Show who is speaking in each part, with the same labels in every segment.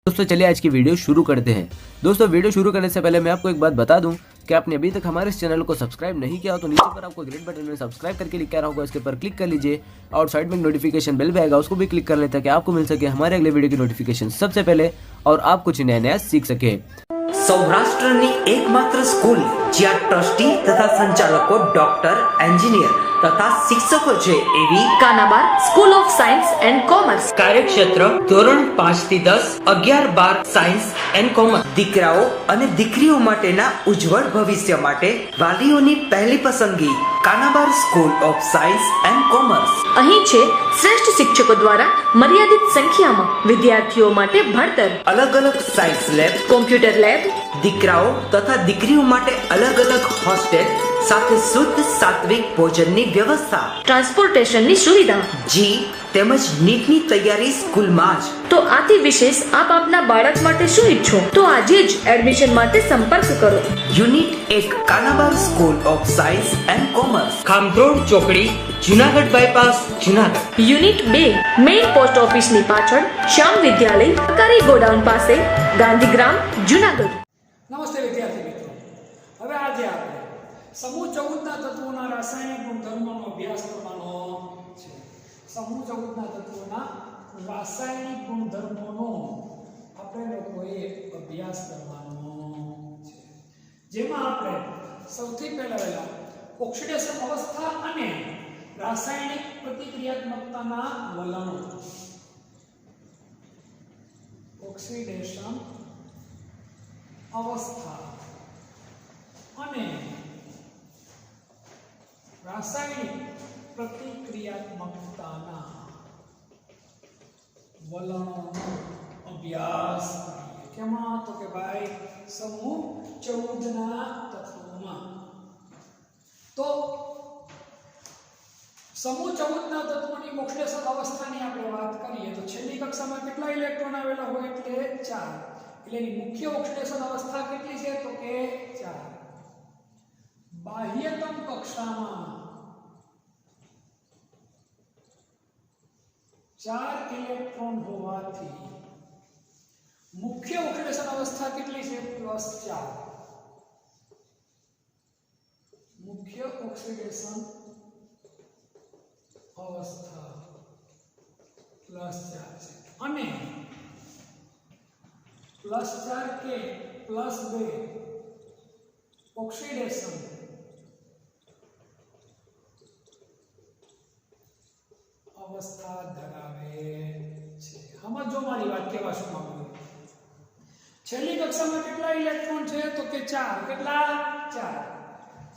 Speaker 1: दोस्तों चलिए आज की वीडियो शुरू करते हैं। दोस्तों वीडियो शुरू करने से पहले मैं आपको एक बात बता दूं कि आपने अभी तक हमारे इस चैनल को सब्सक्राइब नहीं किया हो तो नीचे पर आपको ग्रीन बटन में सब्सक्राइब करके लिखा रहा होगा, इसके पर क्लिक कर लीजिए और साइड में नोटिफिकेशन बेल भी आएगा, उसको भी क्लिक कर लेते हैं ताकि आपको मिल सके हमारे अगले वीडियो की नोटिफिकेशन सबसे पहले और आप कुछ नया नया सीख सके।
Speaker 2: સૌરાષ્ટ્રની એકમાત્ર સ્કૂલ જ્યાં ટ્રસ્ટી તથા સંચાલકો ડોક્ટર, એન્જિનિયર તથા શિક્ષકો છે એવી
Speaker 3: Kanabar school of science and commerce
Speaker 2: કાર્યક્ષેત્ર ધોરણ 5 થી 10, 11, 12 સાયન્સ એન્ડ કોમર્સ દીકરાઓ અને દીકરીઓ માટેના ઉજ્જવળ ભવિષ્ય માટે વાલીઓની પહેલી પસંદગી Kanabar school of science and commerce.
Speaker 3: અહીં છે શ્રેષ્ઠ શિક્ષકો દ્વારા મર્યાદિત સંખ્યામાં વિદ્યાર્થીઓ માટે ભણતર,
Speaker 2: અલગ અલગ સાયન્સ લેબ,
Speaker 3: કોમ્પ્યુટર લેબ,
Speaker 2: દીકરાઓ તથા દીકરીઓ માટે અલગ અલગ હોસ્ટેલ સાથે શુદ્ધ સાત્વિક ભોજનની વ્યવસ્થા,
Speaker 3: ટ્રાન્સપોર્ટેશનની સુવિધા,
Speaker 2: જી તેમજ નીટની તૈયારી સ્કૂલમાં જ।
Speaker 3: તો આથી વિશેષ આપ આપના બાળક માટે શું ઈચ્છો તો આજે જ એડમિશન માટે સંપર્ક કરો।
Speaker 2: Unit 1 Kanabar school of science and commerce, Khamrod ચોકડી, Junagadh bypass, Junagadh.
Speaker 3: Unit 2 main post ઓફિસની પાછળ શ્યામ વિદ્યાલય, સરકારી ગોડાઉન પાસે, ગાંધીગ્રામ, જુનાગઢ।
Speaker 4: નમસ્તે વિદ્યાર્થી મિત્રો, હવે આજે આપણે સમૂહ 14ના તત્વોના રાસાયણિક ગુણધર્મોનો અભ્યાસ કરવાનો છે। સમૂહ 14ના તત્વોના રાસાયણિક ગુણધર્મોનો આપણે લોકોએ અભ્યાસ કરવાનો છે, જેમાં આપણે સૌથી પહેલા ઓક્સિડેશન અવસ્થા અને રાસાયણિક પ્રતિક્રિયાત્મકતાના વલણો, ઓક્સિડેશન અવસ્થા અને રાસાયણિક પ્રતિક્રિયાત્મકતાના વલણોનો અભ્યાસ કરીએ। કેમાં? તો કે ભાઈ સમૂહ 14ના તત્વોમાં। તો સમૂહ 14ના તત્વોની ઓક્સિડેશન અવસ્થાની આપણે વાત કરીએ તો છેલ્લી કક્ષામાં કેટલા ઇલેક્ટ્રોન આવેલા હોય એટલે 4, એટલે એની મુખ્ય ઓક્સિડેશન અવસ્થા કેટલી છે તો કે 4। બાહ્યતમ કક્ષામાં 4 ઇલેક્ટ્રોન હોવાથી મુખ્ય ઓક્સિડેશન અવસ્થા કેટલી છે +4। મુખ્ય ઓક્સિડેશન અવસ્થા +4 છે અને +4 के +2 ઓક્સિડેશન અવસ્થા ધરાવે છે। સમજો મારી વાત કેવા શું માંગુ છું। છેલ્લી કક્ષામાં કેટલા ઇલેક્ટ્રોન છે તો કે 4। કેટલા? 4।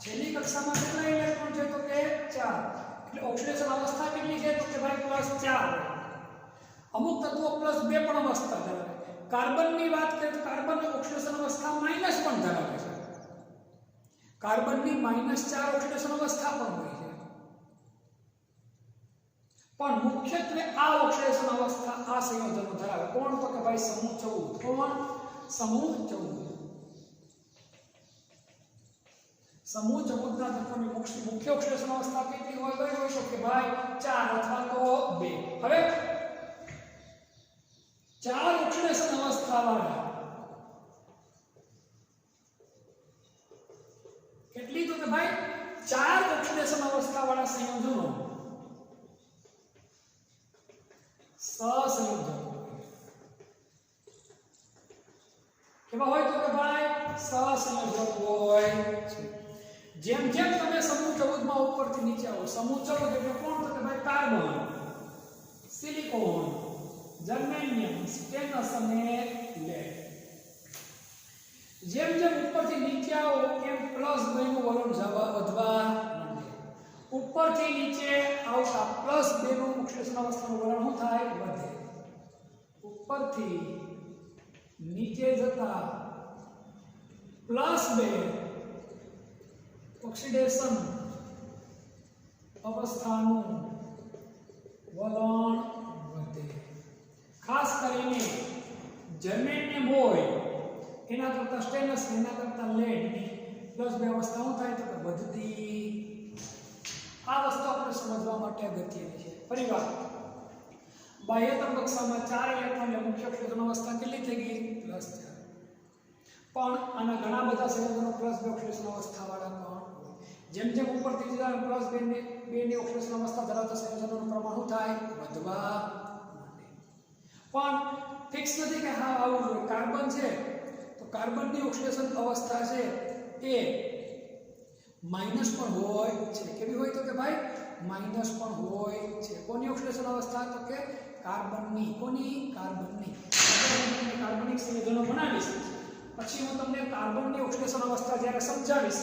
Speaker 4: છેલ્લી કક્ષામાં કેટલા ઇલેક્ટ્રોન છે તો કે 4, એટલે ઓક્સિડેશન અવસ્થા કેટલી છે તો કે ભાઈ +4। અમુક તત્વો +2 પણ અવસ્થા ધરાવે। કાર્બનની વાત કરીએ તો કાર્બન ઓક્સિડેશન અવસ્થા માઈનસ પણ ધરાવે છે। કાર્બનની -4 ઓક્સિડેશન અવસ્થા પણ હોય છે, પણ મુખ્યત્વે આ ઓક્સિડેશન અવસ્થા આ સંયોજનો ધરાવે। કોણ? તો કે ભાઈ સમૂહ 14। કોણ? સમૂહ 14। સમૂહ 14ના તત્વોની મુખ્ય ઓક્સિડેશન અવસ્થા કેટલી હોય શકે ભાઈ 4 અથવા તો 2। હવે 4 ઓક્સિડેશન અવસ્થા વાળા કેટલી તો કે ભાઈ 4 ઓક્સિડેશન અવસ્થા વાળા સંયોજનો સહસંયોજકો કેવા હોય તો કે ભાઈ સહસંયોજક હોય છે। જેમ જેમ તમે સમૂહ 14 માં ઉપરથી નીચે આવો, સમૂહ 14 એટલે કોણ તો કે ભાઈ કાર્બન, સિલિકોન, જર્મેનિયમ, સ્ટેનસ અને લેડ। જેમ જેમ ઉપરથી નીચે આવો એમ +2 નું વલણ વધવા માંડે। ઉપરથી નીચે આવતા +2 નું ઓક્સિડેશન અવસ્થાનું વલણ શું થાય? વધે। ઉપરથી નીચે જતા +2 ઓક્સિડેશન અવસ્થાનું વલણ વધે। ખાસ કરીને જર્મેનિયમ હોય એના કરતા સ્ટેનસ, એના કરતા લેડની +2 અવસ્થા શું થાય તો વધતી। આ વસ્તુ આપણે સમજવા માટે અગત્યની છે। ફરીવાર બાહ્યતમ કક્ષામાં 4 ઇલેક્ટ્રોન એટલે મુખ્ય ઓક્સિડેશન અવસ્થા કેટલી થઈ ગઈ +4 પણ આના ઘણા બધા સંયોજનો +2 ઓક્સિડેશન અવસ્થા વાળા પણ હોય જેમ જેમ ઉપરથી જતા +2 ની ઓક્સિડેશન અવસ્થા ધરાવતા સંયોજનોનું પ્રમાણ શું થાય વધવા માંડે પણ ફિક્સ નથી કે હા આવું જોઈએ કાર્બન છે તો કાર્બનની ઓક્સિડેશન અવસ્થા છે એ માઈનસ પણ હોય છે કેવી હોય તો કે ભાઈ માઈનસ પણ હોય છે કોની ઓક્સિડેશન અવસ્થા તો કે કાર્બનની કોની કાર્બનની કાર્બનિક સંયોજનો બનાવીશ પછી હું તમને કાર્બનની ઓક્સિડેશન અવસ્થા જ્યારે સમજાવીશ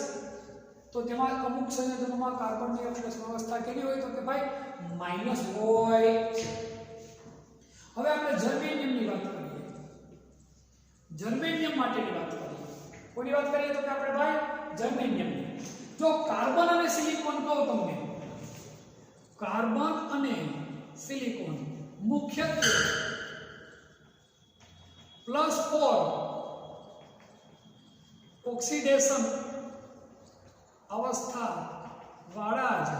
Speaker 4: તો તેમાં અમુક સંયોજનોમાં કાર્બનની ઓક્સિડેશન અવસ્થા કેવી હોય તો કે ભાઈ માઈનસ હોય છે હવે આપણે જર્મેનિયમની વાત કરીએ જર્મેનિયમ માટેની વાત કરીએ કોની વાત કરીએ તો કે આપણે ભાઈ જર્મેનિયમની જો કાર્બન અને સિલિકોન કહો તમને કાર્બન અને સિલિકોન મુખ્યત્વે +4 ઓક્સિડેશન અવસ્થા વાળા જ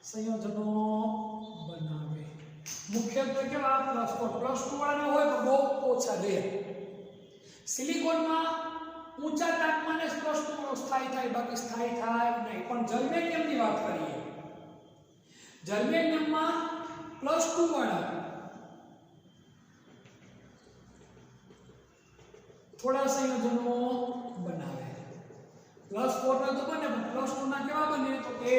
Speaker 4: સંયોજનો બનાવે મુખ્યત્વે કેવા +4 +2 વાળા હોય તો બહુ ઓછા રહે સિલિકોનમાં ઊંચા તાપમાને +2 સ્થાયી થાય બાકી સ્થાયી થાય નહીં પણ જર્મેનિયમની વાત કરીએ જર્મેનિયમમાં +2 વાળા થોડા સંયોજનો બનાવે +4 ના તો બને પણ +2 ના કેવા બને તો કે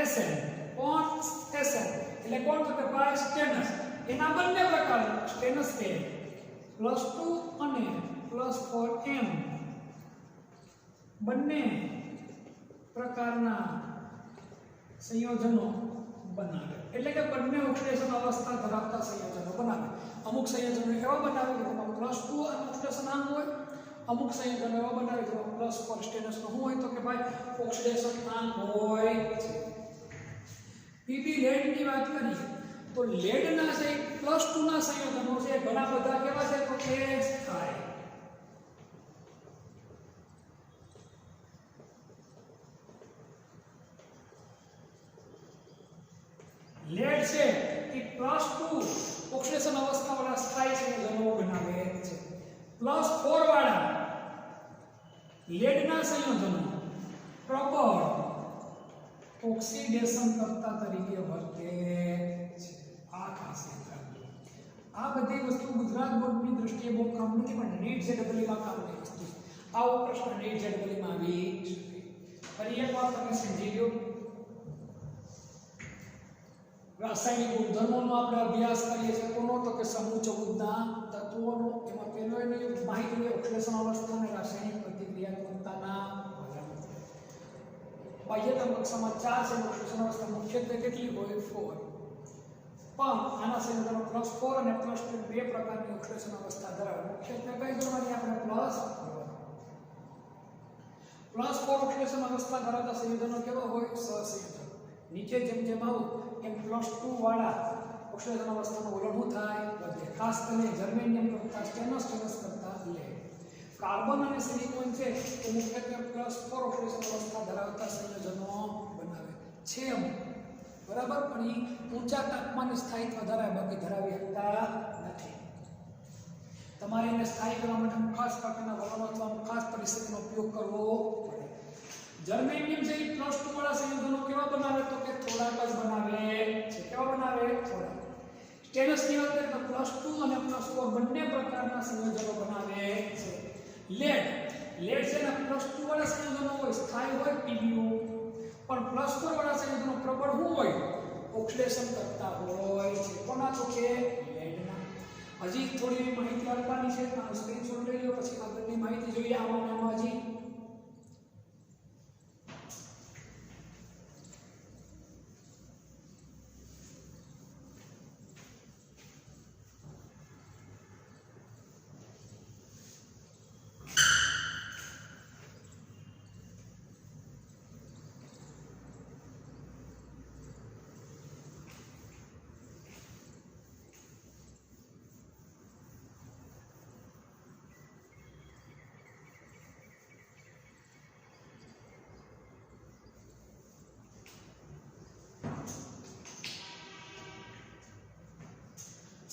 Speaker 4: SN કોણ SN એટલે કોણ તો કે ભાઈ સ્ટેનસ એના બંને પ્રકાર સ્ટેનસ કે +2 અને +4m બંને પ્રકારના સંયોજનો બનાવે એટલે કે બંને ઓક્સિડેશન અવસ્થા ધરાવતા સંયોજનો બનાવે અમુક સંયોજનો એવા બનાવે કે તેમાં +2 અને ઓક્સિડેશન આમ હોય અમુક સંયોજનો એવા બનાવે કે +4 સ્ટેનસ નો હોય તો કે ભાઈ ઓક્સિડેશન આમ હોય પીબી લેડ ની વાત કરીએ તો લેડ ના છે +2 ના સંયોજનો છે ઘણા બધા કેવા છે તો કે થાય લેડ છે એ +2 ઓક્સિડેશન અવસ્થા વાળા સ્થાયી સંયોજનો બનાવે છે +4 વાળા લેડના સંયોજનો પ્રબળ ઓક્સિડેશન કરતા તરીકે વર્તે છે આ ખાસિયત રાખજો આ બધી વસ્તુ ગુજરાત બોર્ડની દ્રષ્ટિએ બહુ કામ નથી પણ નીટ જેડબલઈ માં કામની વસ્તુ આવો પ્રશ્ન નીટ જેડબલઈ માં આવી શકે ફરી એક વાર તમે સમજી લો રાસાયણિક ગુણધર્મોનો આપણે અભ્યાસ કરીએ છીએ કોનો તો કે સમૂહ 14 ના તત્વોનો એમાં પહેલો એની માહિતી ઓક્સિડેશન અવસ્થા અને રાસાયણિક પ્રતિક્રિયાત્મકતાના બાહ્યતમ કક્ષામાં 4 છે ઓક્સિડેશન અવસ્થા મુખ્યત્વે કેટલી હોય 4 પણ આના સંયોજનો +4 અને +2 બે પ્રકારની ઓક્સિડેશન અવસ્થા ધરાવે મુખ્યત્વે કઈ ગણવાની આપણે +4 ઓક્સિડેશન અવસ્થા ધરાવતા સંયોજનો કેવા હોય સહસંયોજન નીચે જેમ જેમ આવું એમ +2 વાળા ઓક્સિડેશન અવસ્થાનું વલણ થાય વધે ખાસ કરીને જર્મેનિયમ કરતા સ્ટેનસ કરતા લેડ કાર્બન અને સિલિકોન છે એ મુખ્યત્વે +4 ઓક્સિડેશન અવસ્થા ધરાવતા સંયોજનો બનાવે છે બરાબર પણ એ ઊંચા તાપમાને સ્થાયિત્વ ધરાવે બાકી ધરાવી શકતા નથી તમારે એને સ્થાયી કરવા માટે ખાસ પ્રકારના વલણો અથવા ખાસ પરિસ્થિતિનો ઉપયોગ કરવો પડે જર્મેનિયમ છે એ +2 વાળા સંયોજનો કેવા બનાવે તો કે થોડાક જ બનાવે છે કેવા બનાવે થોડાક સ્ટેનસ ની વાત કરીએ તો +2 અને +4 બંને પ્રકારના સંયોજનો બનાવે છે લેડ છે ને +2 વાળા સંયોજનો હોય સ્થાયી હોય પીબીઓ પણ +4 વાળા સંયોજનો પ્રબળ હોય ઓક્સિડેશન કરતા હોય છે કોના તો કે લેડના હજી થોડી માહિતી આપવાની છે આ સ્ક્રીનશોટ લઈ લો પછી આગળની માહિતી જોઈએ આમાં હજી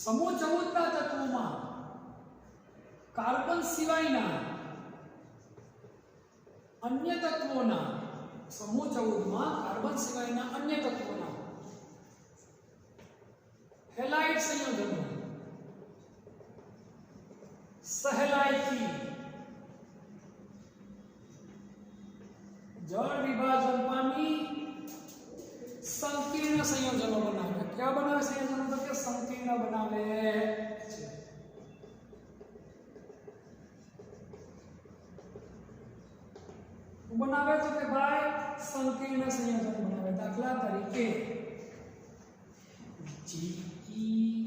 Speaker 4: સમૂહ 14 ના તત્વોમાં કાર્બન સિવાયના અન્ય તત્વોના સમૂહ 14 માં કાર્બન સિવાયના અન્ય તત્વોના હેલાઇડ સંયોજનો સહેલાઈથી જળ વિભાજન પામી સંકીર્ણ સંયોજનો બનાવે. क्या बनावे संयोजनो? तो के संकीर्ण बनावे છે. बनावे तो के भाई संकीर्ण संयोजन बनावे. दाखला तरीके GeCl6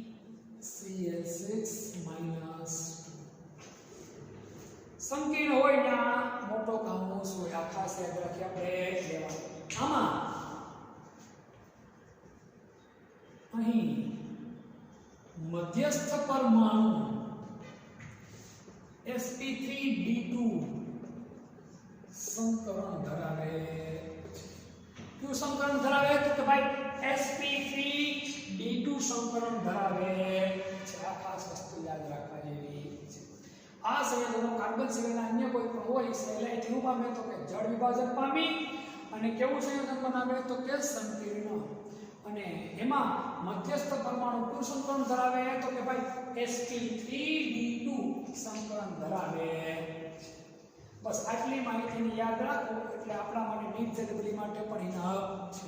Speaker 4: संकीर्ण હોય ના મોટો કાઉન્સ હોય. આ ખાસ યાદ રાખી આપણે લેવાનું. આમાં અહીં મધ્યસ્થ પરમાણુ sp3d2 સંકરણ ધરાવે છે. કયું સંકરણ ધરાવે? તો કે ભાઈ sp3d2 સંકરણ ધરાવે છે. આ ખાસ વસ્તુ યાદ રાખવા જેવી છે. આ સંયોજનો કાર્બન સિવાયના અન્ય કોઈ પણ હોય સહેલાઈથી શું પામે? તો કે જળ વિભાજન પામી અને કેવું સંયોજન બનાવે? તો કે સંકીર્ણ. અને એમાં મધ્યસ્થ પરમાણુ કયું સંકરણ ધરાવે? તો કે ભાઈ sp3d2 સંકરણ ધરાવે. બસ આટલી માહિતીને યાદ રાખો એટલે આપણા માટે નીટ જેડબલી માટે પણ ઇનફ છે.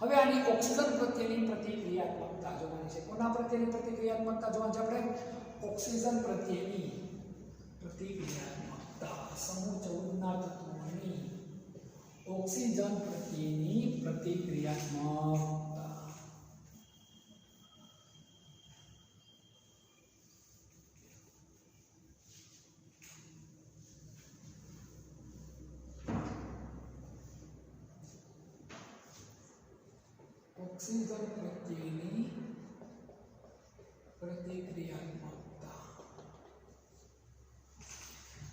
Speaker 4: હવે આની ઓક્સિજન પ્રત્યેની પ્રતિક્રિયાત્મકતા જોવાની છે. કોના પ્રત્યેની પ્રતિક્રિયાત્મકતા જોવાની છે આપણે? ઓક્સિજન પ્રત્યેની પ્રતિક્રિયાત્મકતા. સમૂહ 14 ના તત્વોની ઓક્સિજન પ્રત્યેની પ્રતિક્રિયાત્મકતા. ઓક્સિજન પ્રત્યેની પ્રતિક્રિયાત્મકતા.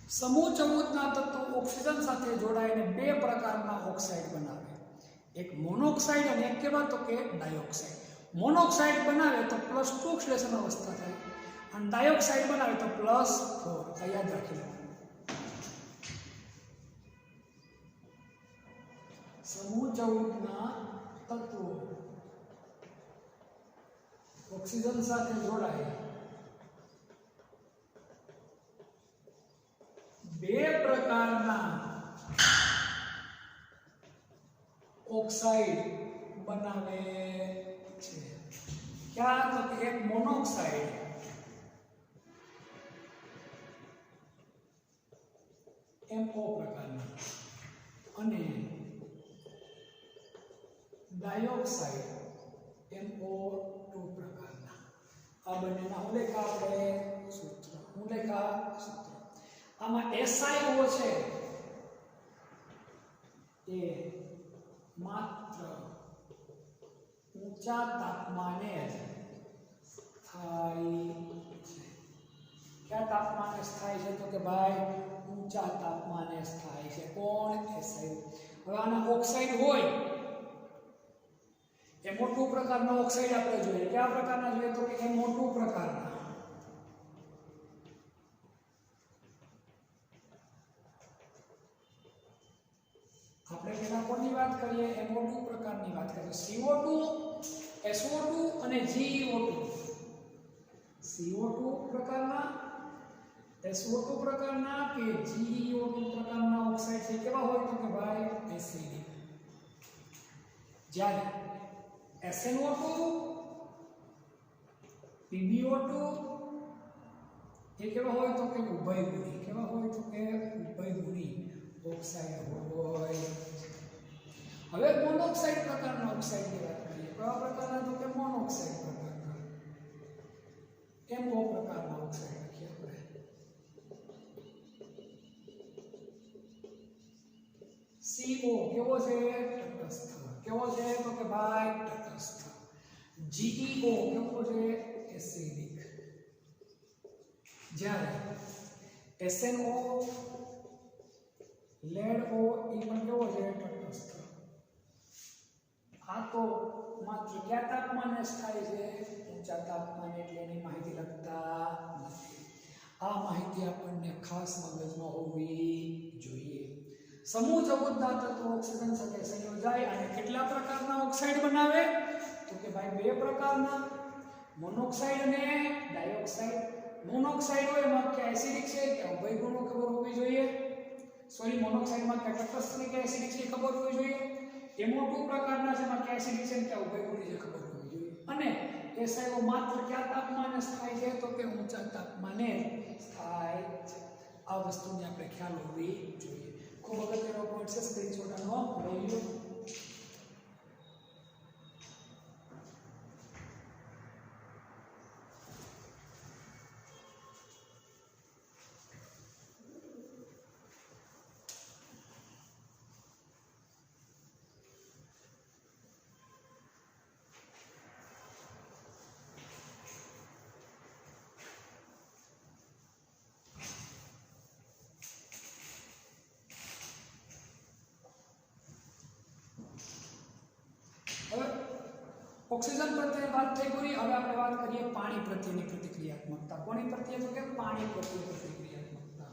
Speaker 4: સમૂહ 14 ના તત્વો ઓક્સિજન સાથે જોડાઈને બે પ્રકારના ઓક્સાઇડ બનાવે. એક મોનોક્સાઇડ અને એક કેવા? તો કે ડાયોક્સાઇડ. મોનોક્સાઇડ બનાવે તો +2 ઓક્સિડેશન અવસ્થા થાય અને ડાયોક્સાઇડ બનાવે તો +4. આ યાદ રાખી લેવાનું. સમૂહ 14 ના તત્વો ઓક્સિજન સાથે જોડાય બે પ્રકારના ઓક્સાઇડ બનાવે છે. ક્યાં? તો કે એક મોનોક્સાઇડ MO પ્રકારના અને ડાયોક્સાઇડ MO2 પ્રકારના. આ બંનેના ઉલ્લેખા આપણે સૂત્ર. ઉલ્લેખા સૂત્ર. આમાં SiO છે એ માત્ર ઊંચા તાપમાને થાય છે. કયા તાપમાને થાય છે? તો કે ભાઈ ઊંચા તાપમાને થાય છે. કોણ? SiO. હવે આના ઓક્સાઇડ હોય એ મોટું પ્રકારનો ઓક્સાઇડ આપણે જોઈએ. કયા પ્રકારના જોઈએ? તો કે મોટું પ્રકારના. આપણે પેલા કોની વાત કરીએ? MO2 પ્રકારની વાત કરીએ. CO2, SO2 અને GeO2. CO2 પ્રકારના, SO2 પ્રકારના કે GeO2 પ્રકારના ઓક્સાઇડ છે. કેવા હોય? તો કે ભાઈ એસિડિક. જ્યારે SnO2, PbO2 એ કેવા હોય? તો કે ઉભયગુણી. કેવા હોય? તો કે ઉભયગુણી ઓક્સાઇડ હોય. હવે મોનોક્સાઇડ પ્રકારના ઓક્સાઇડની વાત કરીએ. કયા પ્રકારના? તો કે મોનોક્સાઇડ પ્રકારના. MO પ્રકારના ઓક્સાઇડ લખીએ આપણે. CO કેવો છે? તટસ્થ. કેવો છે? તો કે ભાઈ તટસ્થ. GeO કેવો છે? એસિડિક. જ્યારે SnO, લેડ O એ પણ કેવો છે? તટસ્થ. આ તો માત્ર કયા તાપમાને થાય છે? ઊંચા તાપમાને એટલે એની માહિતી લખતા નથી. આ માહિતી આપણને ખાસ મગજમાં હોવી જોઈએ. સમૂહ 14 તત્વો ઓક્સિજન સાથે સંયોજાય અને કેટલા પ્રકારના ઓક્સાઇડ બનાવે? તો કે ભાઈ બે પ્રકારના, મોનોક્સાઇડ અને ડાયોક્સાઇડ. મોનોક્સાઇડ હોય એમાં કે એસિડિક છે કે ઉભય ગુણો ખબર હોવી જોઈએ. સોરી, મોનોક્સાઇડમાં કે તટસ્થ કે એસિડિક છે ખબર હોવી જોઈએ. MO2 પ્રકારના છે એમાં કે એસિડિક છે કે ઉભય ગુણ છે ખબર હોવી જોઈએ. અને એસઆઈઓ માત્ર કયા તાપમાને સ્થાય છે? તો કે ઊંચા તાપમાને સ્થાય છે. આ વસ્તુની આપણે ખ્યાલ હોવી જોઈએ. ખૂબ અગત્યનો પોઈન્ટ છે, સ્ક્રીનશોટ આનો લઈ લો. ઓક્સિજન પ્રત્યે વાત થઈ ગઈ. હવે આપણે વાત કરીએ પાણી પ્રત્યેની પ્રતિક્રિયાત્મકતા. કોની પ્રત્યે? તો કે પાણી પ્રત્યે પ્રતિક્રિયાત્મકતા.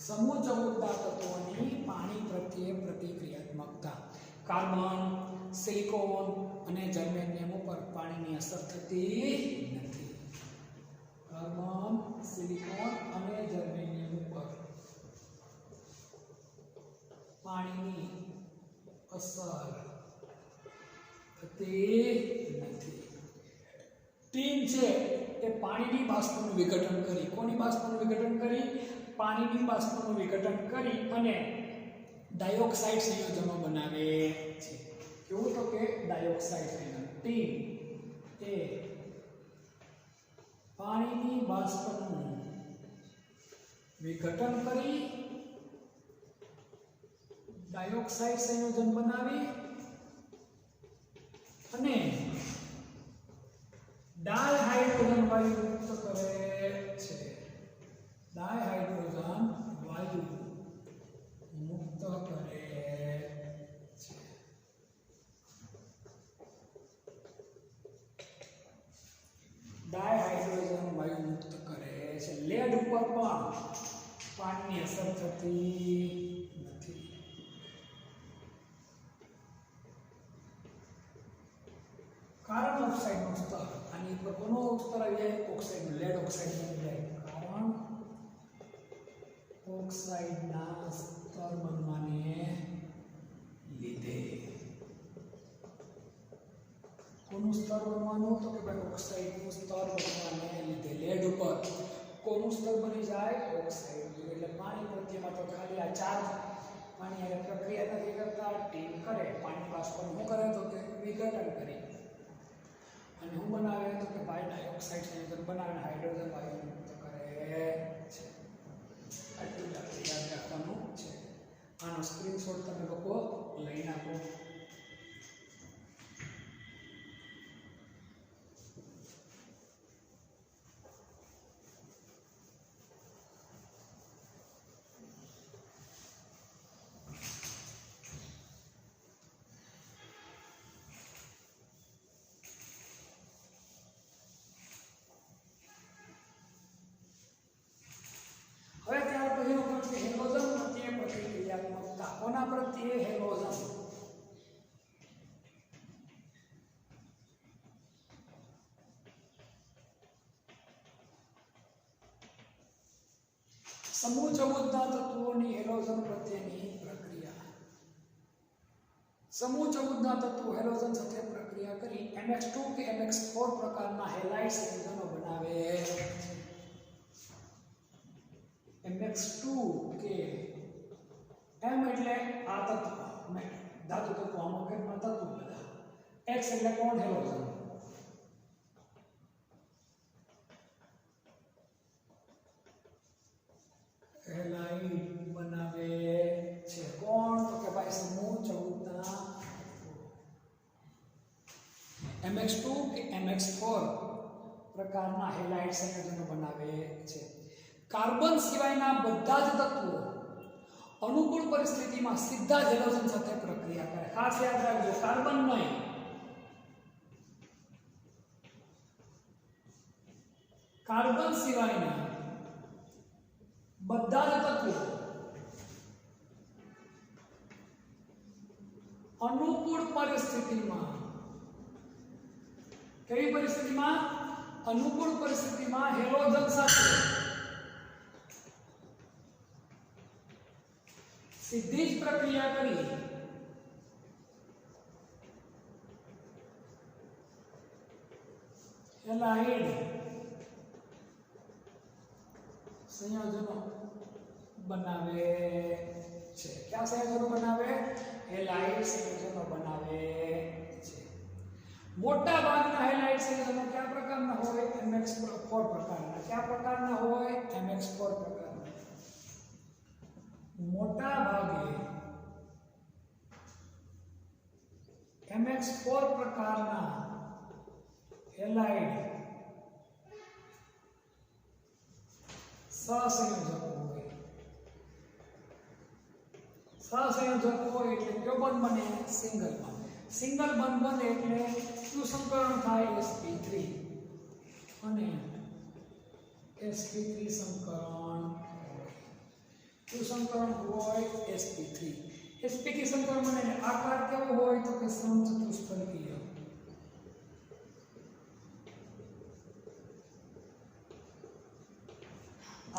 Speaker 4: સમૂહ 14 તત્વોની પાણી પ્રત્યે પ્રતિક્રિયાત્મકતા. કાર્બન, સિલિકોન અને જર્મેનિયમ ઉપર પાણીની અસર થતી નથી. કાર્બન, સિલિકોન અને જર્મેનિયમ ઉપર પાણીની અસર થતી નથી. ટીન છે એ પાણીની બાષ્પનું વિઘટન કરી, કોની બાષ્પનું વિઘટન કરી? પાણીની બાષ્પનું વિઘટન કરી અને ડાયોક્સાઇડ સંયોજનો બનાવે છે. કેવું? તો કે ડાયોક્સાઇડ સંયોજન. ટીન એ પાણીની બાષ્પનું વિઘટન કરી ડાયોક્સાઇડ સંયોજન બનાવી અને ડાયહાઇડ્રોજન વાયુ મુક્ત કરે છે. ડાયહાઇડ્રોજન વાયુ મુક્ત કરે છે. ડાયહાઇડ્રોજન વાયુ મુક્ત કરે છે. લેડ ઉપર પણ પાણીની અસર થતી નથી. કાર્બન ઓક્સાઇડનું સ્તર, આની ઉપર કોનો સ્તર આવી જાય? ઓક્સાઇડ, લેડ ઓક્સાઇડ બની જાય. કાર્બન ઓક્સાઇડના સ્તર બનવાને લીધે કોનું સ્તર બનવાનું? તો કે ભાઈ ઓક્સાઇડનું સ્તર બનવાને લીધે લેડ ઉપર કોનું સ્તર બની જાય? ઓક્સાઇડ. એટલે પાણી પ્રત્યેમાં તો ખાલી આ ચાર્જ પાણી આ પ્રક્રિયા નથી કરતા, ટીમ કરે. પાણી બાષ્પનું શું કરે? તો કે વિઘટન કરી અને શું બનાવે? તો કે ભાઈ ડાયોક્સાઇડ સંયોજન બનાવે, હાઇડ્રોજન વાયુ મુક્ત કરે છે. આટલું આપણે યાદ રાખવાનું છે. આનો સ્ક્રીનશોટ તમે લોકો લઈ નાખો. હવે ત્યાર પછીનો પોઈન્ટ છે હેલોજન પ્રત્યે પ્રતિક્રિયાત્મકતા. કોના પ્રત્યે? હેલોજન. સમૂહ 14 તત્વોની હેલોજન પ્રત્યેની પ્રક્રિયા. સમૂહ 14 તત્વો હેલોજન સાથે પ્રક્રિયા કરી MX2 કે MX4 પ્રકારના હેલાઇડ સંયોજનો બનાવે છે. MX2 કે M એટલે આ તત્વ, ધાતુ તત્વ, અમુકમાં તત્વ બધા. X એટલે કોણ? હેલોજન. હેલાઇડ બનાવે છે. કોણ? તો કે ભાઈ સમૂહ 14 MX2 કે MX4 પ્રકારના હેલાઇડ સંયોજનો બનાવે છે. કાર્બન સિવાયના બધા જ તત્વો અનુકૂળ પરિસ્થિતિમાં સીધા જ હેલોજન સાથે પ્રક્રિયા કરે. ખાસ યાદ રાખજો, કાર્બન નહીં, કાર્બન સિવાયના બધા જ તત્વો અનુકૂળ પરિસ્થિતિમાં, કેવી પરિસ્થિતિમાં? અનુકૂળ પરિસ્થિતિમાં હેલોજન સાથે સીધી જ પ્રક્રિયા કરી હેલાઇડ સંયોજનો બનાવે છે. કયા સંયોજનો બનાવે? હેલાઇડ સંયોજનો બનાવે છે. મોટા ભાગના હેલાઇડ સંયોજનો કયા પ્રકારના હોય? MX4 પ્રકારના. કયા પ્રકારના હોય? MX4 પ્રકારના. મોટા ભાગે MX4 પ્રકારના હેલાઇડ સહસંયોજકો હોય. સહસંયોજકો હોય એટલે કયો બંધ બને? સિંગલ બંધ. સિંગલ બંધ બને એટલે શું સંકરણ થાય? sp3 અને sp3 સંકરણ. શું સંકરણ હોય? sp3. sp3 સંકરણ બને એટલે આકાર કેવો હોય? તો કે સમચતુષ્ફલકીય.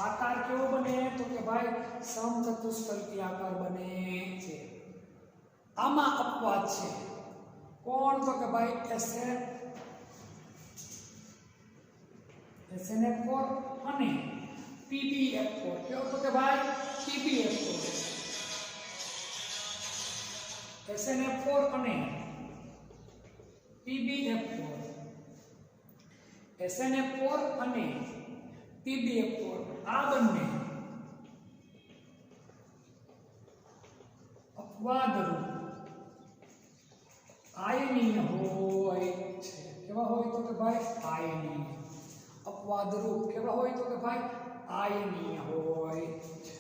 Speaker 4: આકાર કેવો બને? તો કે ભાઈ સમચતુષ્ફલકીય આકાર બને છે. આમાં અપવાદ છે. કોણ? તો કે ભાઈ SNF4 અને PbF4. કેવો? તો કે ભાઈ PbF4. SNF4 અને PbF4. SNF4 અને PbF4 આ બંને અપવાદરૂપ આયનીય હોય છે. કેવા હોય? તો કે ભાઈ આયનીય. અપવાદરૂપ કેવા હોય? તો કે ભાઈ આયનીય હોય છે.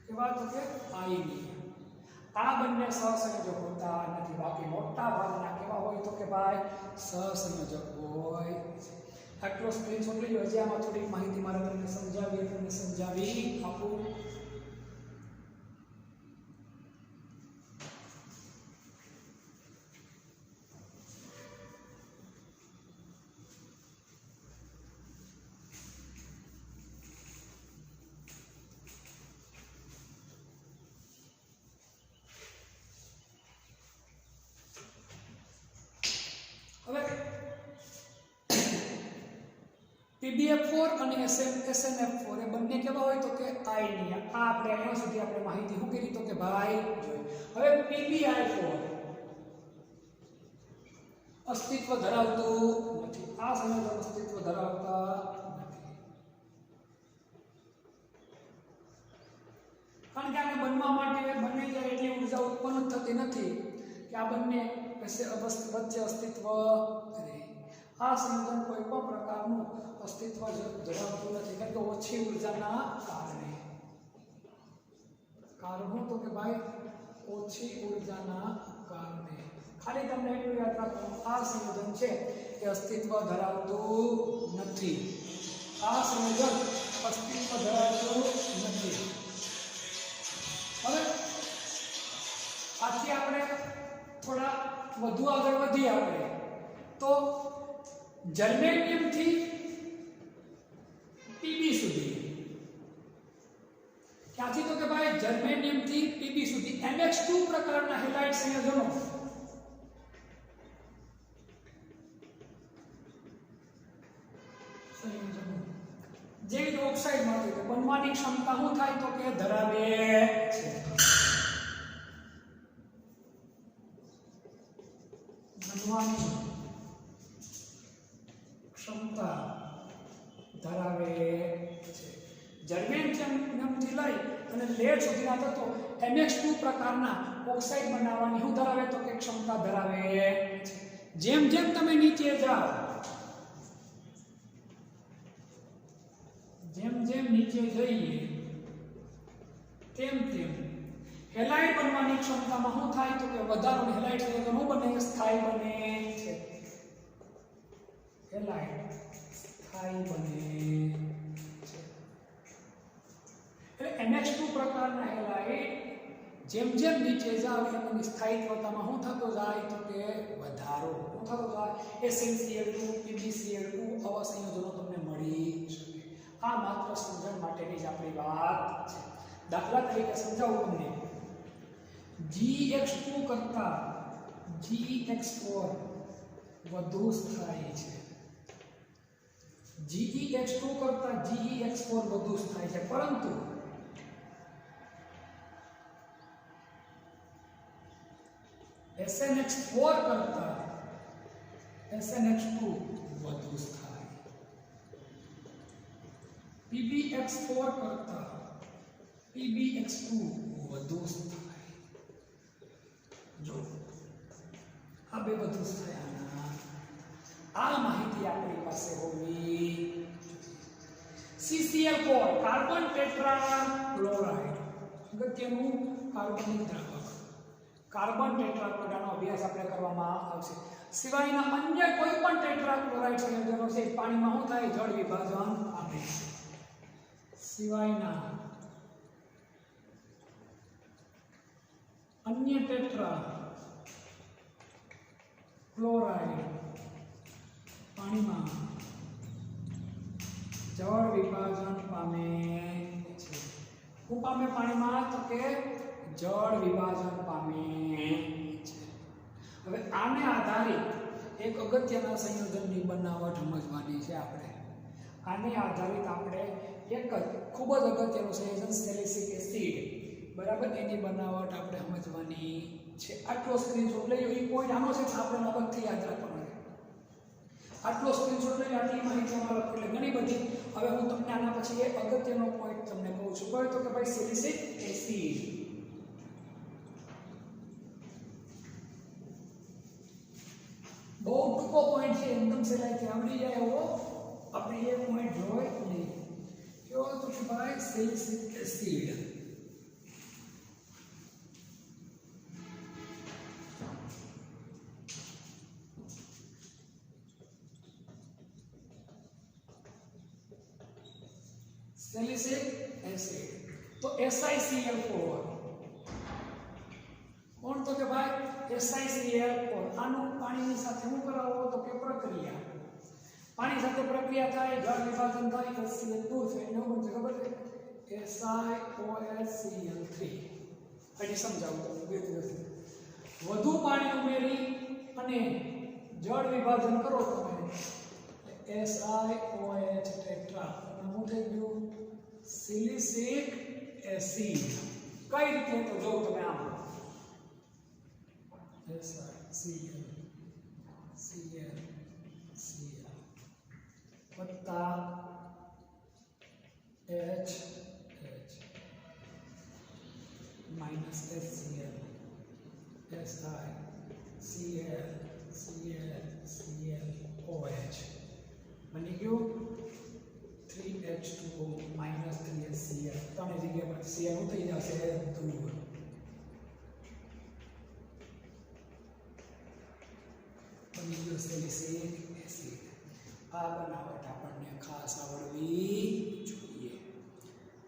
Speaker 4: કેવા? તો કે આયનીય. આ બંને સહસંયોજક હોતા નથી. બાકી મોટા ભાગના કેવા હોય? તો કે ભાઈ સહસંયોજક હોય. આટલો સ્ક્રીનશોટ લઈ લો. હજી આમાં થોડીક માહિતી મારે તમને સમજાવી આપું. હવે PbF4 અને SNF4 એ બંને કેવા હોય? તો કે આયનીય. આ આપણે અહીંયા સુધી આપણે માહિતી શું કરી? તો કે ભાઈ જોઈ. હવે PbI4 અસ્તિત્વ ધરાવતું નથી. આ સંયોજન અસ્તિત્વ ધરાવતા નથી. કારણ કે આને બનવા માટે બંને જાય એટલી ઉર્જા ઉત્પન્ન થતી નથી કે આ બંને વચ્ચે અસ્તિત્વ રહે. આ સંયોજન કોઈ પણ પ્રકારનું અસ્તિત્વ ધરાવતું નથી. કારણ કે ઓછી ઉર્જાના કારણે. કારણ તો કે ભાઈ ઓછી ઉર્જાના કારણે. ખાલી તમને એટલું યાદ રાખવાનું, આ સંયોજન છે એ અસ્તિત્વ ધરાવતું નથી. આ સંયોજન અસ્તિત્વ ધરાવતું નથી. હવે આથી આપણે થોડા વધુ આગળ વધીએ આપણે તો જર્મેનિયમ થી Pb સુધી. ક્યાંથી? તો કે ભાઈ જર્મેનિયમ થી Pb સુધી MX2 પ્રકારના હેલાઇડ સંયોજનો જેવી ઓક્સાઇડ માંથી બનવાની ક્ષમતા શું થાય? તો કે ધરાવે છે. બનવાની ક્ષમતા ધરાવે છે. જર્મેનિયમથી લઈ અને લેડ સુધીના તત્વો MX2 પ્રકારના ઓક્સાઇડ બનાવવાની શું ધરાવે? તો કે ક્ષમતા ધરાવે છે. જેમ જેમ તમે નીચે જાઓ, જેમ જેમ નીચે જઈએ તેમ તેમ હેલાઇડ બનવાની ક્ષમતામાં શું થાય તો કે વધારો હેલાઇડ થાય તો શું બને સ્થાયી બને છે હેલાઇડ સ્થાયી બને છે એટલે NH2 પ્રકારના હેલાઇડ જેમ જેમ નીચે જાવ એની સ્થાયીત્વતામાં શું થતો જાય તો કે વધારો શું થતો જાય SnCl2 PbCl2 આવા સંયોજનો તમને મળી શકે આ માત્ર સમજણ માટેની જ આપણી વાત છે દાખલા તરીકે સમજાવું તમને GX2 કરતા GX4 વધુ સ્થાયી છે GEX2 કરતા GEX4 વધુ સ્થાયી છે પરંતુ SNH4 કરતા SNH2 વધુ સ્થાયી PbX4 કરતા PbX2 વધુ સ્થાયી જો આ બે વધુ સ્થાયી આ માહિતી આપણી પાસે હોવી CCl4 કાર્બન ટેટ્રા ક્લોરાઇડ અગત્યનું કાર્બનિક દ્રાવક કાર્બન ટેટ્રાક્લોરાઇડનો અભ્યાસ આપણે કરવામાં આવશે સિવાયના અન્ય કોઈ પણ ટેટ્રાક્લોરાઇડ સંયોજનો છે પાણીમાં શું થાય જળ વિભાજન પામે સિવાયના અન્ય ટેટ્રા ક્લોરાઇડ પાણીમાં જળ વિભાજન પામે છે શું પામે પાણીમાં તો કે જળ વિભાજન પામે છે હવે આને આધારિત એક અગત્યના સંયોજનની બનાવટ સમજવાની છે આપણે આને આધારિત આપણે એક જ ખૂબ જ અગત્યનું સંયોજન સેલિસિક એસિડ બરાબર એની બનાવટ આપણે સમજવાની છે આટલો સ્ક્રીનશોટ લઈ લો એ પોઈન્ટ આનો છે આપણે નબકથી યાદ રાખવાનો છે આટલો સ્ક્રીનશોટ લઈ આટલી માહિતી અમારો એટલે ઘણી બધી હવે હું તમને આના પછી એક અગત્યનો પોઈન્ટ તમને કહું છું કહ્યું તો કે ભાઈ સેલિસિક એસિડ બહુ ટૂંકો પોઈન્ટ છે એકદમ સહેલાઈથી આવડી જાય એવો આપણે એ પોઈન્ટ જોઈ લઈએ કેવો તો કે ભાઈ સેલિસિક એસિડ સેલિસિક એસિડ તો SiCl4 કોણ તો કે ભાઈ SiCl4 આનું પાણીની સાથે શું કરાવો તો કે પ્રક્રિયા પાણી સાથે પ્રક્રિયા થાય જળ વિભાજન થાય HCl દૂર થાય એને શું બનશે ખબર છે SiOHCl3 હજી સમજાવું તમને વધુ પાણી ઉમેરી અને જળ વિભાજન કરો તમે SiOH ટેટ્રા શું થઈ ગયું સિલિસિક એસિડ કઈ રીતે તો જો તમે આમ SiCl વત્તા H માઇનસ HCl SiCl બની ગયું 3H2O minus 3HCl ત્રણેય જગ્યા પર Cl ઉતરી જશે દૂર બની ગયું સેલિસિક એસિડ આ બનાવટ આપણને ખાસ આવડવી જોઈએ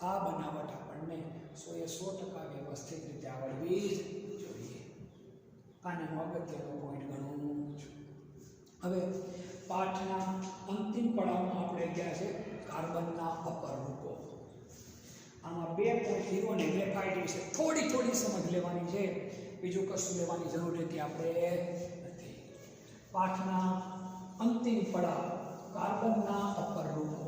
Speaker 4: આ બનાવટ આપણને 100% વ્યવસ્થિત રીતે આવડવી જોઈએ આને અગત્યનો પોઈન્ટ ગણવું હવે પાઠના અંતિમ પડાવમાં આપણે ગયા છે કાર્બનના અપર રૂપો આમાં બે પોઈન્ટ હીરો અને ગ્રેફાઇટ વિશે થોડી સમજ લેવાની છે બીજું કશું લેવાની જરૂર નથી આપણે નથી પાઠના અંતિમ પડાવ કાર્બનના અપર રૂપો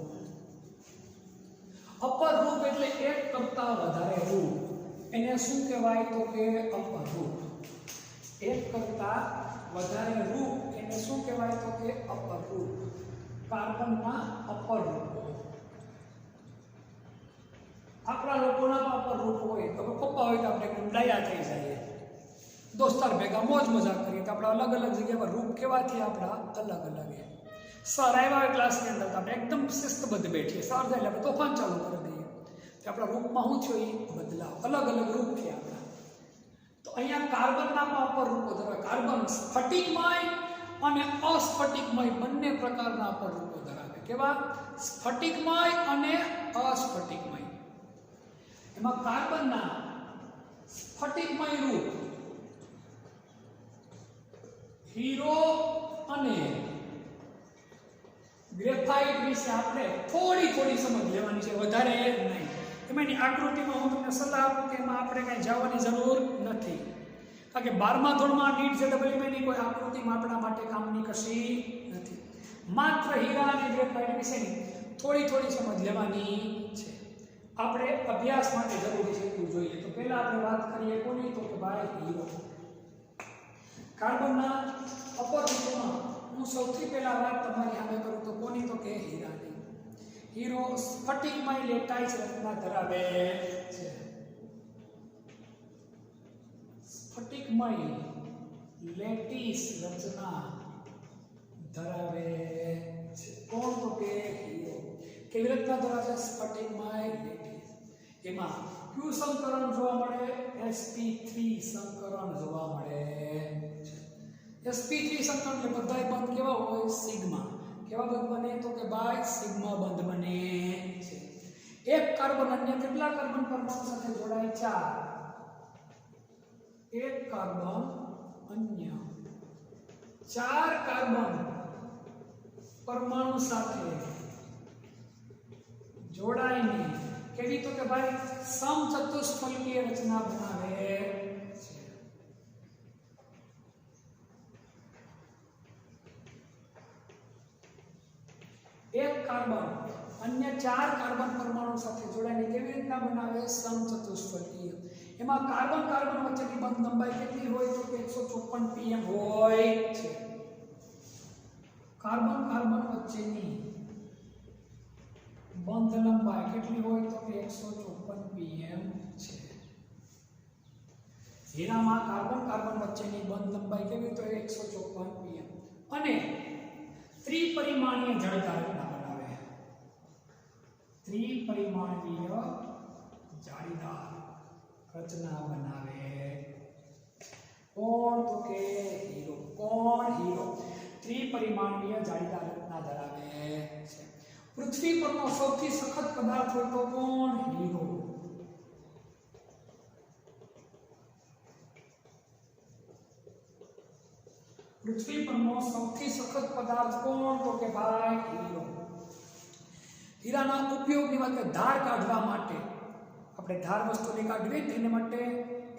Speaker 4: અપર રૂપ એટલે એક કરતાં વધારે રૂપ એને શું કહેવાય તો કે અપર રૂપ એક કરતાં વધારે રૂપ એને શું કહેવાય તો કે અપર રૂપ કાર્બનના અપર રૂપો આપણા લોકોના અપર રૂપ હોય તો પપ્પા હોય તો આપણે ડાયા થઈ જાય દોસ્તાર ભેગા મોજ મજાક કરીએ તો આપણે અલગ અલગ જગ્યા પર રૂપ કેવાથી આપણા અલગ અલગ છે સર આવ્યા ક્લાસની અંદર તો આપણે એકદમ શિસ્તબદ્ધ બેઠીએ સર જાય એટલે આપણે તોફાન ચાલુ કરી દઈએ કે આપણા રૂપમાં શું થયો એ બદલાવ, અલગ અલગ રૂપ થયા આપણા. તો અહીંયા કાર્બનના અપર રૂપો ધરાવે. કાર્બન સ્ફટિકમય અને અસ્ફટિકમય બંને પ્રકારના અપર રૂપો ધરાવે. કેવા? સ્ફટિકમય અને અસ્ફટિકમય. એમાં કાર્બનના સ્ફટિકમય રૂપ હીરો અને ગ્રેફાઇટ વિશે આપણે થોડી સમજ લેવાની છે, વધારે નહીં. એમાંની આકૃતિમાં હું તમને સલાહ આપું કે એમાં આપણે કંઈ જવાની જરૂર નથી, કારણ કે 12મા ધોરણમાં નીટ જેડબલયુની કોઈ આકૃતિમાં આપણા માટે કામની કશી નથી. માત્ર હીરા અને ગ્રેફાઇટ વિશેની થોડી સમજ લેવાની છે. આપણે અભ્યાસ માટે જરૂરી છે એટલું જોઈએ. તો પહેલા આપણે વાત કરીએ કોની? તો કે ભાઈ હીરો. કાર્બનના અપર રૂપમાં હું સૌથી પહેલા વાત તમારી સામે કરું તો કોની? તો કે હીરાની. હીરો સ્ફટિકમય લેટાઈસ રચના ધરાવે છે. સ્ફટિકમય લેટીસ રચના ધરાવે છે. કોણ? તો કે હીરો. કેવી રચના ધરાવે? સ્ફટિકમય લેટીસ. એમાં કયું સંકરણ જોવા મળે? sp3 સંકરણ જોવા મળે છે. sp3 સંકરણ એટલે બધાય બંધ કેવા હોય? સિગ્મા. કેવા બંધ બને? તો કે ભાઈ સિગ્મા બંધ બને છે. એક કાર્બન અન્ય કેટલા કાર્બન પરમાણુ સાથે જોડાય? 4. એક કાર્બન અન્ય 4 કાર્બન પરમાણુ સાથે જોડાઈને કેવી? તો કે ભાઈ સમચતુષ્ફલકીય રચના બનાવે છે. એક કાર્બન અન્ય 4 કાર્બન પરમાણુ સાથે જોડાઈને કેવી રીતના બનાવે? સમચતુષ્ફલકીય. એમાં કાર્બન કાર્બન વચ્ચેની બંધ લંબાઈ કેટલી હોય? તો કે 154 pm હોય છે. કાર્બન કાર્બન વચ્ચેની બંધ લંબાઈ કેટલી હોય? તો કે 154 pm છે. હીરામાં કાર્બન કાર્બન વચ્ચેની બંધ લંબાઈ કેવી? તો 154 pm. અને ત્રિપરિમાણીય જડતા રચના બનાવે. ત્રિપરિમાણીય જાળીદાર રચના બનાવે. કોણ? તો કે હીરો. કોણ? હીરો. ત્રિપરિમાણીય જાળીદાર રચના ધરાવે છે. પૃથ્વી પરનો સૌથી સખત પદાર્થ હોય તો કોણ? હીરો. પૃથ્વી પરનો સૌથી સખત પદાર્થ કોણ? તો કે ભાઈ હીરો. હીરાના ઉપયોગની વાત કરીએ, ધાર કાઢવા માટે આપણે ધાર વસ્તુને કાઢવી તેને માટે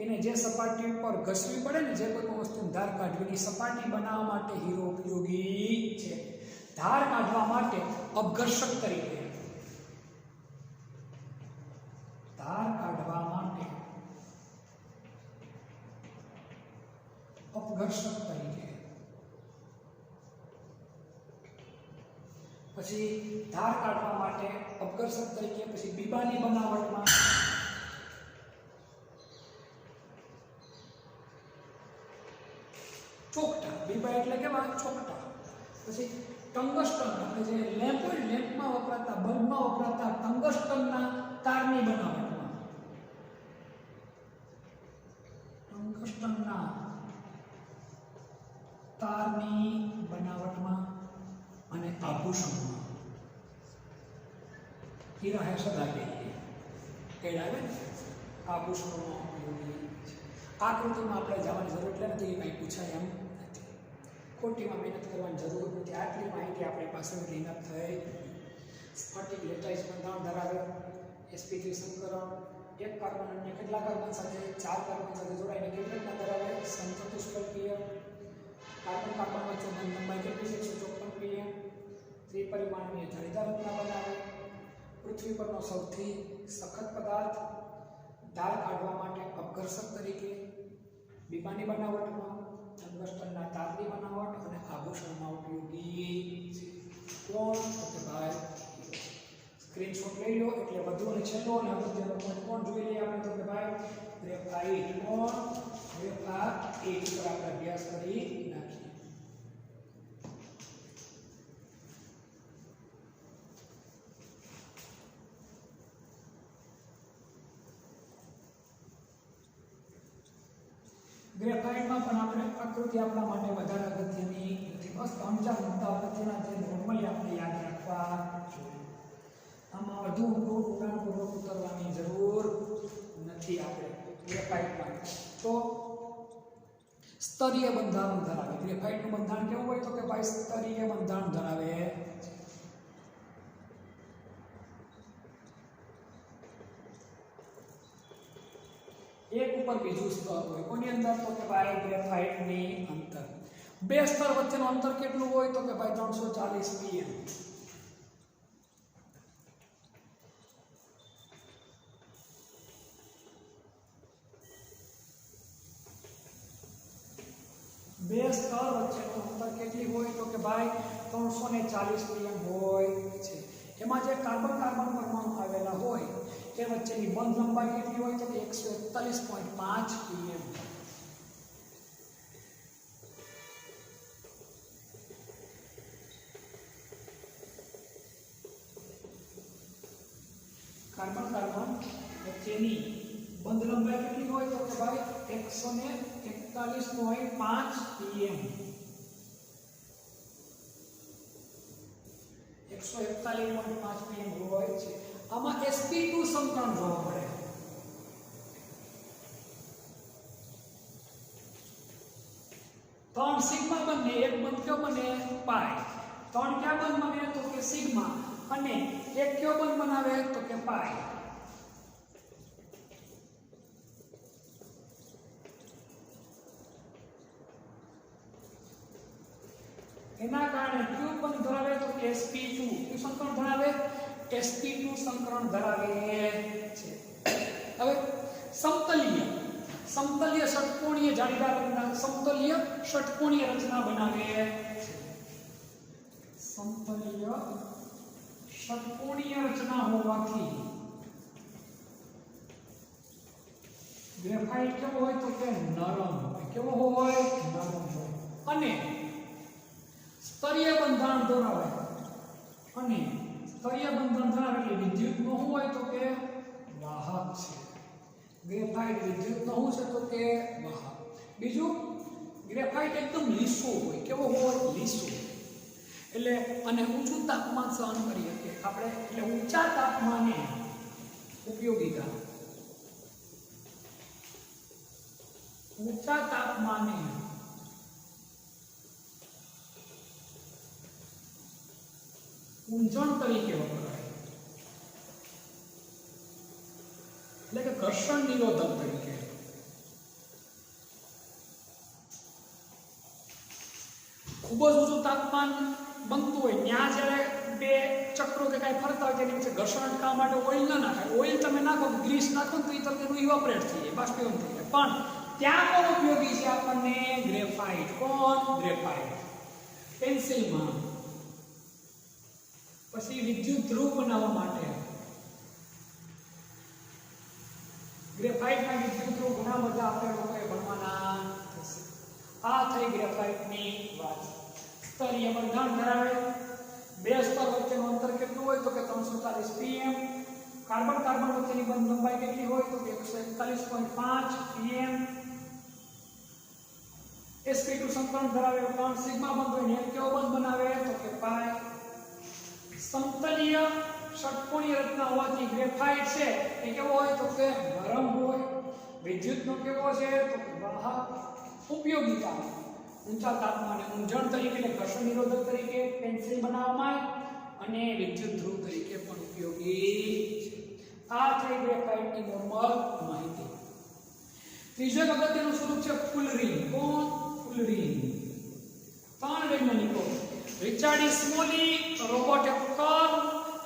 Speaker 4: એને જે સપાટી ઉપર ઘસવી પડે ને, જે કોઈ વસ્તુની ધાર કાઢવીની સપાટી બનાવવા માટે હીરો ઉપયોગી છે. ધાર કાઢવા માટે અપઘર્ષક તરીકે, ધાર કાઢવા માટે અપઘર્ષક તરીકે, પછી ધાર કાઢવા માટે અપઘર્ષક તરીકે, પછી બીબાની બનાવટમાં ચોકટા. બીબા એટલે કેવા? ચોકટા. પછી ટંગસ્ટન, આપણે જે લેમ્પ હોય, લેમ્પમાં વપરાતા, બલ્બમાં વપરાતા ટંગસ્ટનના તારની બનાવટમાં, ટંગસ્ટનના તારની બનાવટમાં અને આભૂષણમાં હીરા હે સદા કે આવે ને આભૂષણોમાં ઉપયોગી છે. આકૃતિમાં આપણે જવાની જરૂર એટલે નથી, કંઈ પૂછાય એમ નથી, ખોટીમાં મહેનત કરવાની જરૂર નથી. આટલી માહિતી આપણી પાસે ઇનફ થઈ. સ્ફટિક લેટાઈસ બંધારણ ધરાવે. sp3 સંકરણ. એક કાર્બન અન્ય કેટલા કાર્બન સાથે? 4 કાર્બન સાથે જોડાઈને કેવી રીતના ધરાવે? સમચતુષ્ફલકીય. કાર્બન કાર્બન વચ્ચે બંધ લંબાઈ કેટલી છે? 154 pm. ત્રિપરિમાણીય જાળીદાર રચના બનાવે. પૃથ્વી પરનો સૌથી સખત પદાર્થ. ધાર કાઢવા માટે અપઘર્ષક તરીકે, બીબાની બનાવટમાં, ટંગસ્ટનના તારની બનાવટ અને આભૂષણમાં ઉપયોગી છે. કોણ? તો કે ભાઈ સ્ક્રીનશોટ લઈ લો એટલે વધુ અને છેલ્લો અને અગત્યનો પોઈન્ટ કોણ જોઈ લઈએ આપણે? તો કે ભાઈ ગ્રેફાઇટ. કોણ? ગ્રેફાઇટ પર આપણે અભ્યાસ કરી નાખીએ. એમાં પણ આપણે આકૃતિ આપણા માટે વધારે અગત્યની નથી. બસ 3-4 મુદ્દા અગત્યના જે નોર્મલી આપણે યાદ રાખવા જોઈએ. આમાં વધુ ઊંડાણપૂર્વક ઉતરવાની જરૂર નથી આપણે ગ્રેફાઇટમાં. તો સ્તરીય બંધારણ ધરાવે. ગ્રેફાઇટનું બંધારણ કેવું હોય તો કે ભાઈ સ્તરીય બંધારણ ધરાવે. એક ઉપર બીજું સ્તર હોય. કોની અંદર તો કે ભાઈ ગ્રેફાઇટની અંદર. બે સ્તર વચ્ચેનું અંતર કેટલું હોય તો કે ભાઈ 340 pm. બે સ્તર વચ્ચેનું અંતર કેટલી હોય તો કે ભાઈ 340 pm હોય છે. એમાં જે કાર્બન પરમાણુ આવેલા હોય એ વચ્ચેની બંધ લંબાઈ કેટલી હોય તો 141.5 pm. કાર્બન વચ્ચેની બંધ લંબાઈ કેટલી હોય તો કે ભાઈ 141.5 pm. 141.5 pm હોય છે. આમાં sp2 સમીકરણ જોવા મળે. ત્રણ સિગ્મા બને, એક બંધ કયો બને પાઈ. ત્રણ ક્યાં બંધ બને તો કે સિગ્મા, અને એક કયો બંધ બનાવે તો કે પાઈ. એના કારણે ક્યુ બંધ ધરાવે તો કે sp2. ક્યુ સંકરણ ધરાવે sp2 સંકરણ ધરાવે છે. હવે સમતલીય ષટકોણીય જાળીદાર રચના, સમતલીય ષટકોણીય રચના બનાવે છે. સમતલીય ષટકોણીય રચના હોવાથી ગ્રેફાઇટ કેવો હોય તો કે નરમ હોય. કેવો હોય? નરમ હોય. અને સ્તરીય બંધારણ ધરાવે. અને સ્તરીય બંધારણ ધરાવે એટલે વિદ્યુત નો શું હોય તો કે વાહક છે. ગ્રેફાઇટ વિદ્યુત નો શું છે તો કે વાહક. બીજું, ગ્રેફાઇટ એકદમ લીસો હોય. કેવો હોય? લીસો. એટલે અને ઊંચું તાપમાન સહન કરી શકે આપણે. એટલે ઊંચા તાપમાને ઉપયોગિતા. ઊંચા તાપમાને ઊંજણ તરીકે વપરાય. એટલે કે ઘર્ષણ નિરોધક તરીકે. ખૂબ જ ઊંચું તાપમાન બનતું હોય ત્યાં જ્યારે બે ચક્રો કે કાંઈ ફરતા હોય તેની વચ્ચે ઘર્ષણ અટકાવવા માટે ઓઇલ ન નાખાય. ઓઇલ તમે નાખો, ગ્રીસ નાખો તો એ તમને ઇવાપરેટ થઈ જાય, બાષ્પીભવન થઈ જાય. પણ ત્યાં કોણ ઉપયોગી છે આપણને? ગ્રેફાઇટ. કોણ? ગ્રેફાઇટ. પેન્સિલમાં પછી વિદ્યુત ધ્રુવ બનાવવા માટે ગ્રેફાઇટના વિદ્યુત ધ્રુવ ઘણા બધા આપણે લોકોએ ભણવાના થશે. આ થઈ ગ્રેફાઇટની વાત. સ્તરીય બંધારણ ધરાવે. બે સ્તર વચ્ચેનું અંતર કેટલું હોય તો કે 340 pm. કાર્બન વચ્ચેની બંધ લંબાઈ કેટલી હોય તો કે 141.5 pm. sp2 સંકરણ ધરાવે. ત્રણ સિગ્મા બંધ હોય ને કેવો બંધ બનાવે તો કે પાઈ. સમતલીય ષટકોણીય રચના હોવાથી ગ્રેફાઇટ છે એ કેવો હોય તો કે નરમ હોય. વિદ્યુતનો કેવો છે તો કે વાહક. ઉપયોગિતા ઊંચા તાપમાને ઊંજણ તરીકે એટલે ઘર્ષણ નિરોધક તરીકે પેન્સિલ બનાવવામાં અને વિદ્યુત ધ્રુવ તરીકે પણ ઉપયોગી છે. આ થઈ ગ્રેફાઇટની નોર્મલ માહિતી. ત્રીજું અગત્યનું સ્વરૂપ છે ફુલરિંગ. કોણ? ફુલરિંગ. ત્રણ વૈજ્ઞાનિકો રિચાર્ડ સ્મોલી, રોબર્ટ કર્લ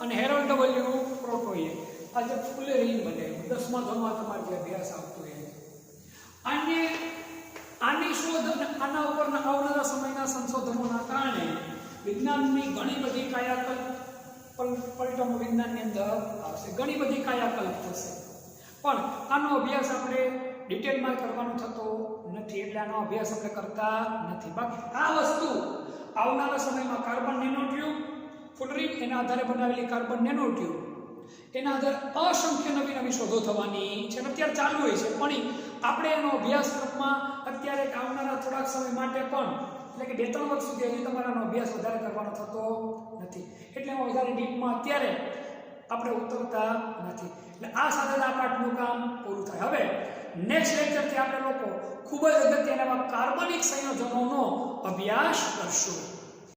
Speaker 4: અને હેરોલ્ડ ડબલ્યુ પ્રોટોએ આજે ફુલરિંગ બને. 10મા ધોરણમાં તમારે જે અભ્યાસ આવતો હોય આની શોધ અને આના ઉપરના આવનારા સમયના સંશોધનોના કારણે વિજ્ઞાનની ઘણી બધી કાયાકલ્પ પલટો વિજ્ઞાનની અંદર આવશે. ઘણી બધી કાયાકલ્પ થશે. પણ આનો અભ્યાસ આપણે ડિટેલમાં કરવાનો થતો નથી, એટલે આનો અભ્યાસ આપણે કરતા નથી. બાકી આ વસ્તુ આવનારા સમયમાં કાર્બન નેનો ટ્યુબ, ફુલરિંગ એના આધારે બનાવેલી કાર્બન નેનો ટ્યુબ તેના આધારે અસંખ્ય નવી નવી શોધો થવાની છે અને અત્યારે ચાલુ હોય છે, પણ આપણે એનો અભ્યાસક્રમમાં અત્યારે આવનારા થોડાક સમય માટે પણ એટલે કે 2-3 વર્ષ સુધી હજી તમારાનો અભ્યાસ વધારે કરવાનો થતો નથી, એટલે એમાં વધારે ડીપમાં અત્યારે આપણે ઉતરતા નથી. એટલે આ સાથે આ પાઠનું કામ પૂરું થાય. હવે નેક્સ્ટ લેક્ચરથી આપણે લોકો ખૂબ જ અગત્યના કાર્બનિક સંયોજનોનો અભ્યાસ કરશું.